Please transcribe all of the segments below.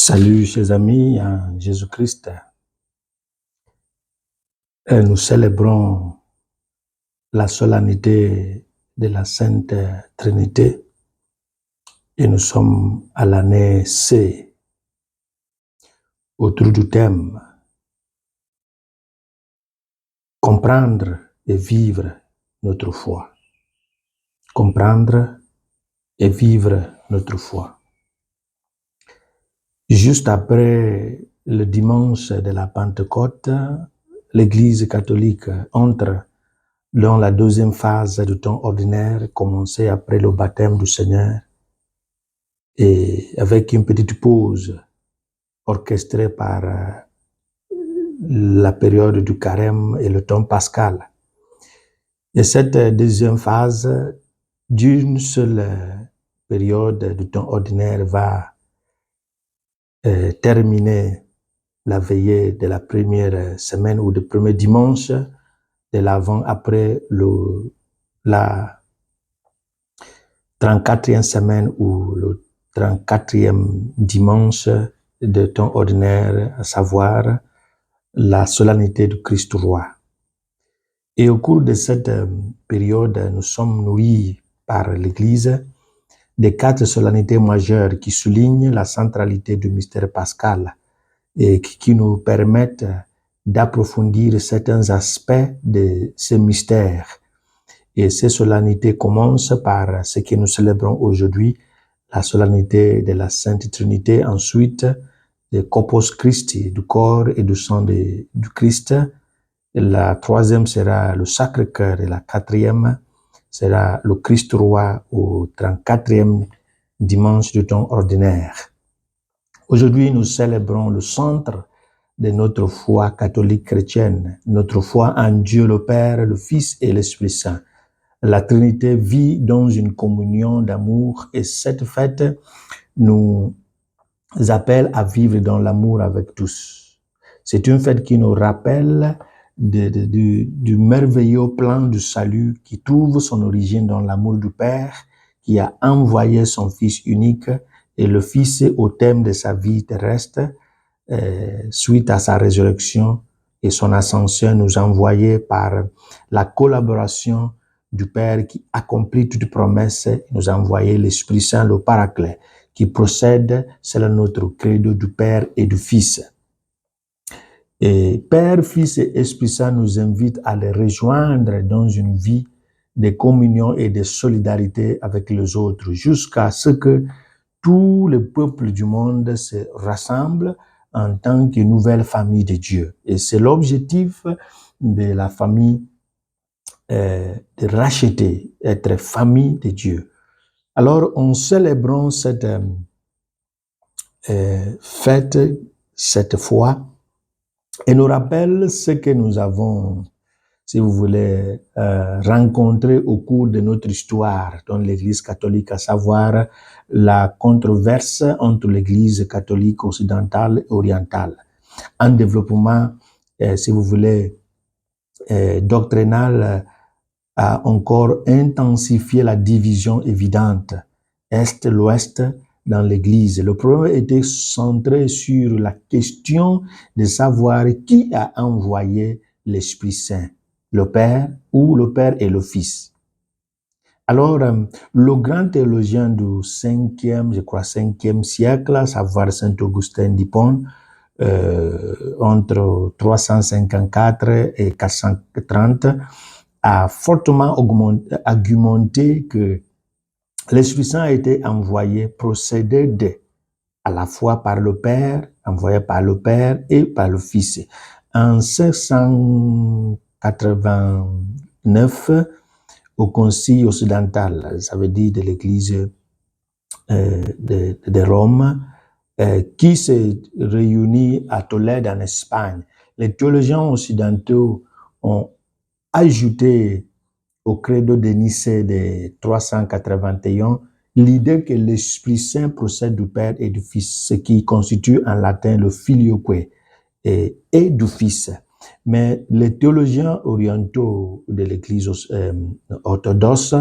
Salut chers amis en Jésus-Christ. Nous célébrons la solennité de la Sainte Trinité et nous sommes à l'année C autour du thème comprendre et vivre notre foi. Comprendre et vivre notre foi. Juste après le dimanche de la Pentecôte, l'Église catholique entre dans la deuxième phase du temps ordinaire, commencée après le baptême du Seigneur, et avec une petite pause orchestrée par la période du carême et le temps pascal. Et cette deuxième phase, d'une seule période du temps ordinaire, va terminer la veillée de la première semaine ou du premier dimanche de l'Avent après la 34e semaine ou le 34e dimanche de temps ordinaire, à savoir la solennité du Christ roi. Et au cours de cette période, nous sommes nourris par l'Église des 4 solennités majeures qui soulignent la centralité du mystère pascal et qui nous permettent d'approfondir certains aspects de ce mystère. Et ces solennités commencent par ce que nous célébrons aujourd'hui, la solennité de la Sainte Trinité, ensuite le Corpus Christi, du corps et du sang du Christ. Et la troisième sera le Sacré-Cœur et la quatrième sera le Christ roi au 34e dimanche du temps ordinaire. Aujourd'hui, nous célébrons le centre de notre foi catholique chrétienne, notre foi en Dieu le Père, le Fils et l'Esprit Saint. La Trinité vit dans une communion d'amour et cette fête nous appelle à vivre dans l'amour avec tous. C'est une fête qui nous rappelle du merveilleux plan du salut qui trouve son origine dans l'amour du Père qui a envoyé son Fils unique et le Fils au terme de sa vie terrestre suite à sa résurrection et son ascension nous a envoyé par la collaboration du Père qui accomplit toute promesse, nous a envoyé l'Esprit Saint, le Paraclet, qui procède selon notre credo du Père et du Fils. Et Père, Fils et Esprit Saint nous invitent à les rejoindre dans une vie de communion et de solidarité avec les autres, jusqu'à ce que tout le peuple du monde se rassemble en tant que nouvelle famille de Dieu. Et c'est l'objectif de la famille de racheter, être famille de Dieu. Alors, en célébrant cette fête, cette foi, et nous rappelle ce que nous avons, si vous voulez, rencontré au cours de notre histoire dans l'Église catholique, à savoir la controverse entre l'Église catholique occidentale et orientale. Un développement, si vous voulez, doctrinal, a encore intensifié la division évidente Est-Ouest dans l'Église. Le problème était centré sur la question de savoir qui a envoyé l'Esprit Saint, le Père ou le Père et le Fils. Alors, le grand théologien du 5e siècle, à savoir Saint Augustin d'Hippone, entre 354 et 430, a fortement argumenté que l'Esprit Saint a été envoyé, procédé à la fois par le Père, envoyé par le Père et par le Fils. En 1689, au Concile occidental, ça veut dire de l'Église de Rome, qui s'est réuni à Tolède en Espagne, les théologiens occidentaux ont ajouté au credo de Nicée de 381 l'idée que l'Esprit Saint procède du Père et du Fils, ce qui constitue en latin le filioque et du Fils. Mais les théologiens orientaux de l'Église orthodoxe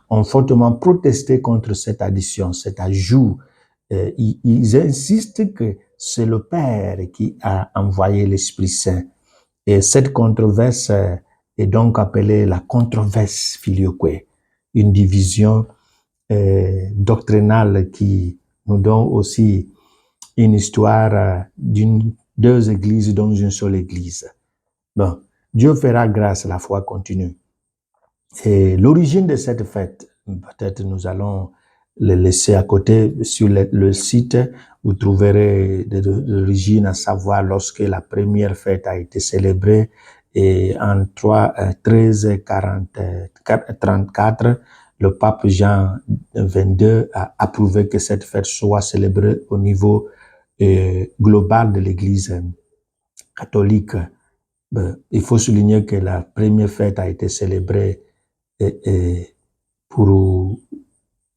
ont fortement protesté contre cette addition, cet ajout. Ils insistent que c'est le Père qui a envoyé l'Esprit Saint. Et cette controverse est donc appelée la controverse filioque, une division doctrinale qui nous donne aussi une histoire deux églises dans une seule église. Bon, Dieu fera grâce, la foi continue. Et l'origine de cette fête, peut-être nous allons le laisser à côté sur le site. Vous trouverez de l'origine, à savoir lorsque la première fête a été célébrée et en 1334, le pape Jean XXII a approuvé que cette fête soit célébrée au niveau global de l'Église catholique. Il faut souligner que la première fête a été célébrée pour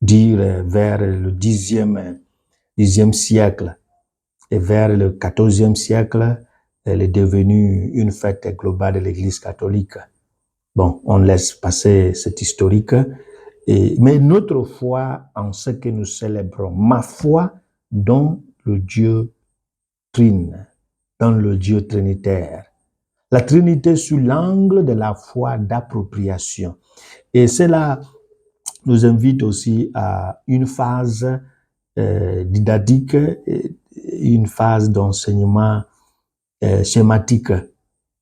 dire vers le 10e siècle. Et vers le 14e siècle, elle est devenue une fête globale de l'Église catholique. Bon, on laisse passer cet historique. Mais notre foi en ce que nous célébrons, ma foi dans le Dieu trine, dans le Dieu trinitaire. La Trinité sous l'angle de la foi d'appropriation. Et cela nous invite aussi à une phase didactique, une phase d'enseignement schématique.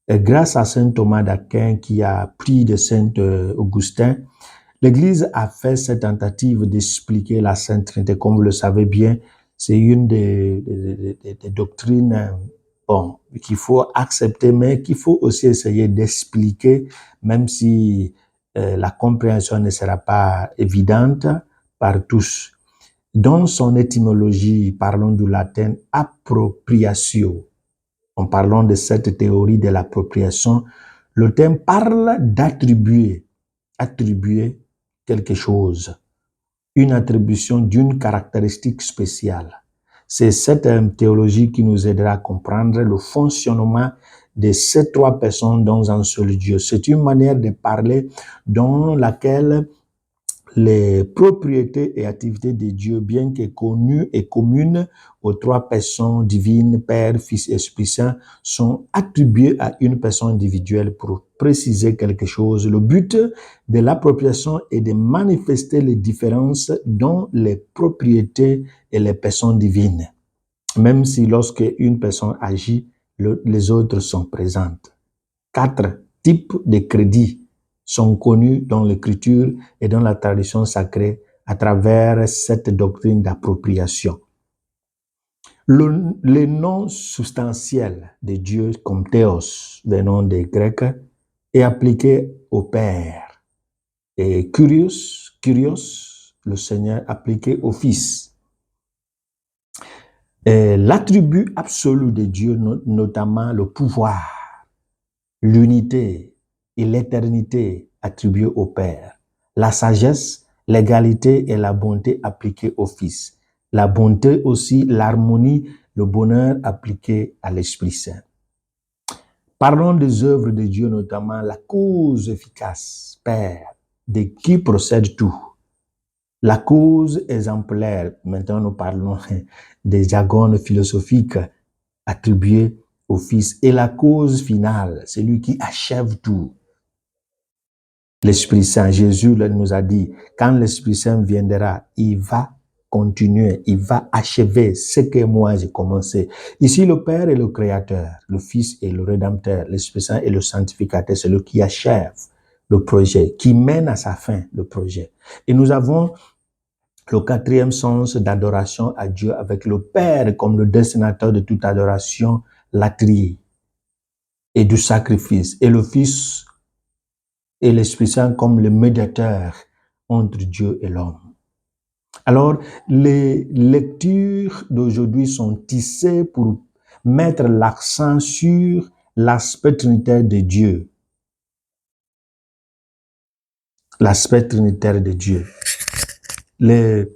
Et grâce à saint Thomas d'Aquin qui a pris de saint Augustin, l'Église a fait cette tentative d'expliquer la Sainte Trinité. Comme vous le savez bien, c'est une des doctrines qu'il faut accepter, mais qu'il faut aussi essayer d'expliquer, même si la compréhension ne sera pas évidente par tous. Dans son étymologie, parlons du latin appropriatio. En parlant de cette théorie de l'appropriation, le terme parle d'attribuer quelque chose, une attribution d'une caractéristique spéciale. C'est cette théologie qui nous aidera à comprendre le fonctionnement de ces trois personnes dans un seul Dieu. C'est une manière de parler dans laquelle les propriétés et activités de Dieu, bien que connues et communes aux trois personnes divines, Père, Fils et Esprit Saint, sont attribuées à une personne individuelle pour préciser quelque chose. Le but de l'appropriation est de manifester les différences dans les propriétés et les personnes divines, même si lorsque une personne agit, les autres sont présentes. 4 types de crédits sont connus dans l'écriture et dans la tradition sacrée à travers cette doctrine d'appropriation. Le nom substantiel de Dieu comme Théos, venant des Grecs, est appliqué au Père. Et Kyrios, le Seigneur, appliqué au Fils. L'attribut absolu de Dieu, notamment le pouvoir, l'unité et l'éternité attribuées au Père, la sagesse, l'égalité et la bonté appliquées au Fils, la bonté aussi, l'harmonie, le bonheur appliqué à l'Esprit Saint. Parlons des œuvres de Dieu, notamment la cause efficace, Père, de qui procède tout. La cause exemplaire, maintenant nous parlons des jargons philosophiques attribués au Fils, et la cause finale, c'est lui qui achève tout. L'Esprit Saint, Jésus nous a dit, quand l'Esprit Saint viendra, il va continuer, il va achever ce que moi j'ai commencé. Ici, le Père est le Créateur, le Fils est le Rédempteur, l'Esprit Saint est le Sanctificateur, c'est lui qui achève le projet, qui mène à sa fin le projet. Et nous avons le quatrième sens d'adoration à Dieu avec le Père comme le destinateur de toute adoration, latrie et du sacrifice, et le Fils et l'Esprit Saint comme le médiateur entre Dieu et l'homme. Alors, les lectures d'aujourd'hui sont tissées pour mettre l'accent sur l'aspect trinitaire de Dieu. L'aspect trinitaire de Dieu. Le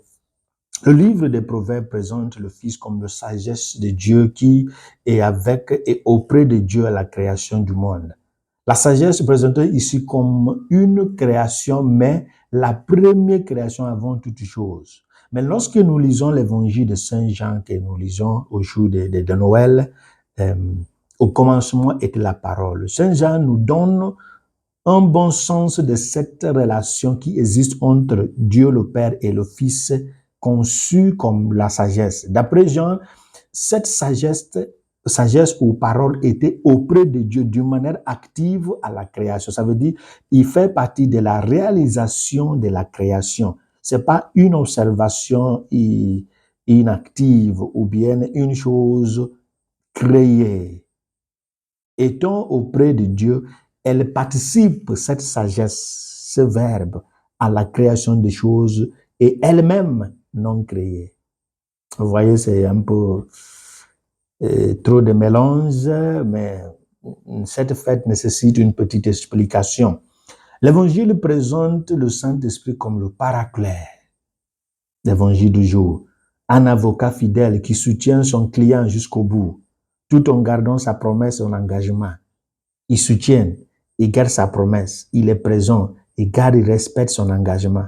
livre des Proverbes présente le Fils comme la sagesse de Dieu qui est avec et auprès de Dieu à la création du monde. La sagesse est présentée ici comme une création, mais la première création avant toute chose. Mais lorsque nous lisons l'évangile de Saint Jean, que nous lisons au jour de Noël, au commencement était la parole. Saint Jean nous donne un bon sens de cette relation qui existe entre Dieu le Père et le Fils, conçue comme la sagesse. D'après Jean, cette sagesse ou parole était auprès de Dieu d'une manière active à la création. Ça veut dire, il fait partie de la réalisation de la création. C'est pas une observation inactive ou bien une chose créée. Étant auprès de Dieu, elle participe, cette sagesse, ce verbe, à la création des choses et elle-même non créée. Vous voyez, c'est un peu trop de mélange, mais cette fête nécessite une petite explication. L'Évangile présente le Saint-Esprit comme le paraclet. L'Évangile du jour. Un avocat fidèle qui soutient son client jusqu'au bout, tout en gardant sa promesse et son engagement. Il soutient, il garde sa promesse, il est présent, il garde, il respecte son engagement.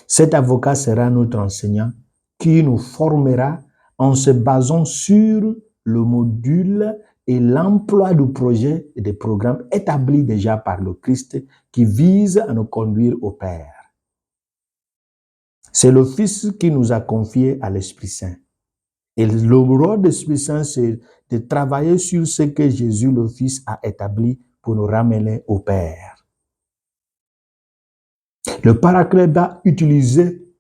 Cet avocat sera notre enseignant qui nous formera en se basant sur le module et l'emploi du projet et des programmes établis déjà par le Christ qui visent à nous conduire au Père. C'est le Fils qui nous a confié à l'Esprit Saint. Et le rôle de l'Esprit Saint, c'est de travailler sur ce que Jésus, le Fils, a établi pour nous ramener au Père. Le Paraclet va utiliser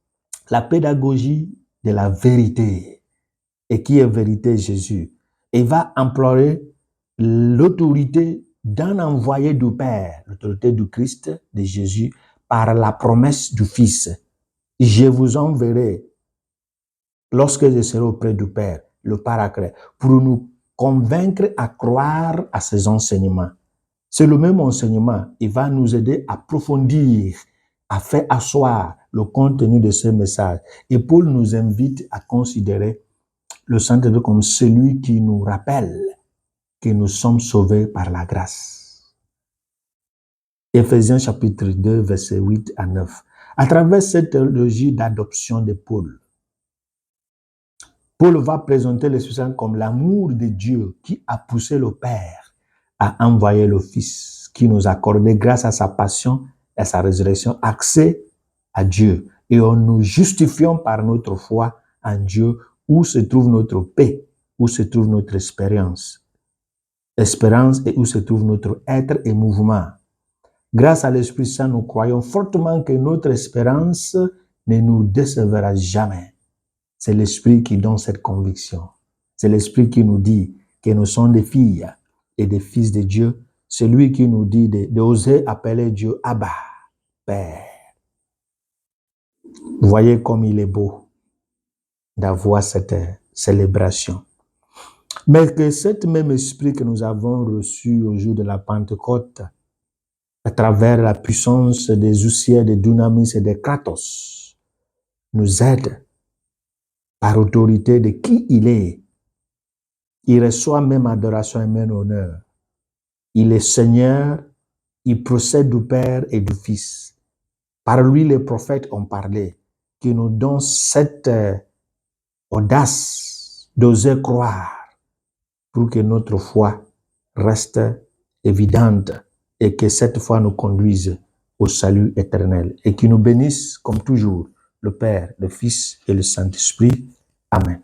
la pédagogie de la vérité. Et qui est vérité? Jésus. Et va employer l'autorité d'un envoyé du Père, l'autorité du Christ, de Jésus, par la promesse du Fils. Je vous enverrai, lorsque je serai auprès du Père, le Paraclet, pour nous convaincre à croire à ses enseignements. C'est le même enseignement. Il va nous aider à approfondir, à faire asseoir le contenu de ce message. Et Paul nous invite à considérer le Saint-Esprit comme celui qui nous rappelle que nous sommes sauvés par la grâce. Éphésiens chapitre 2, versets 8 à 9. À travers cette théologie d'adoption de Paul, Paul va présenter l'Esprit Saint comme l'amour de Dieu qui a poussé le Père à envoyer le Fils, qui nous a accordé, grâce à sa passion et à sa résurrection, accès à Dieu. Et en nous justifiant par notre foi en Dieu, où se trouve notre paix, où se trouve notre espérance et où se trouve notre être et mouvement. Grâce à l'Esprit Saint, nous croyons fortement que notre espérance ne nous décevra jamais. C'est l'Esprit qui donne cette conviction. C'est l'Esprit qui nous dit que nous sommes des filles et des fils de Dieu. C'est lui qui nous dit d'oser appeler Dieu Abba, Père. Vous voyez comme il est beau d'avoir cette célébration. Mais que cet même esprit que nous avons reçu au jour de la Pentecôte, à travers la puissance des ousiers, des dunamis et des kratos, nous aide par autorité de qui il est. Il reçoit même adoration et même honneur. Il est Seigneur, il procède du Père et du Fils. Par lui, les prophètes ont parlé, qui nous donne cette audace d'oser croire pour que notre foi reste évidente et que cette foi nous conduise au salut éternel et qui nous bénisse comme toujours, le Père, le Fils et le Saint-Esprit. Amen.